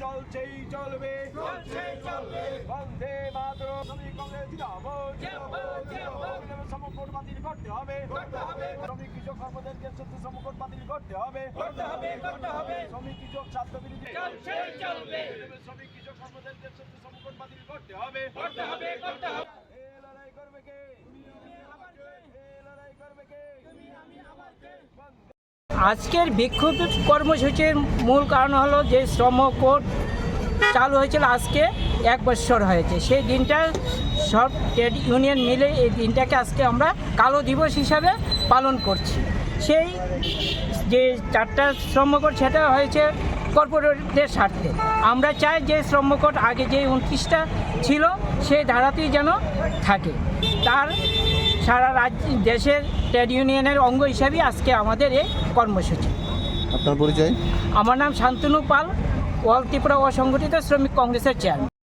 চলছেই চলবে বন্দে মাতরম। শ্রমিক কংগ্রেস জিন্দাবাদ। সমকট বাতিল করতে হবে। শ্রমিক কৃষক কর্মচারীদের সাথে সমকট বাতিল করতে হবে। শ্রমিক কৃষক স্বার্থ বিরোধী শ্রমিক কৃষক কর্মচারীদের সাথে সমকট বাতিল করতে হবে। এই লড়াই করবে কে? এই লড়াই করবে কে? আজকের বিক্ষোভ কর্মসূচির মূল কারণ হলো যে শ্রম কোড চালু হয়েছিল আজকে 1 বছর হয়েছে। সেই দিনটা সব ট্রেড ইউনিয়ন মিলে এই দিনটাকে আজকে আমরা কালো দিবস হিসাবে পালন করছি। সেই যে 4টা শ্রম কোড সেটা হয়েছে কর্পোরেটদের স্বার্থে। আমরা চাই যে শ্রম কোড আগে যে 29টা ছিল সেই ধারাতেই যেন থাকে। তার সারা দেশের ট্রেড ইউনিয়নের অঙ্গ হিসাবে আজকে আমাদের এই কর্মসূচি। আপনার পরিচয়? আমার নাম শান্তনু পাল, অল ত্রিপুরা অসংগঠিত শ্রমিক কংগ্রেসের চেয়ারম্যান।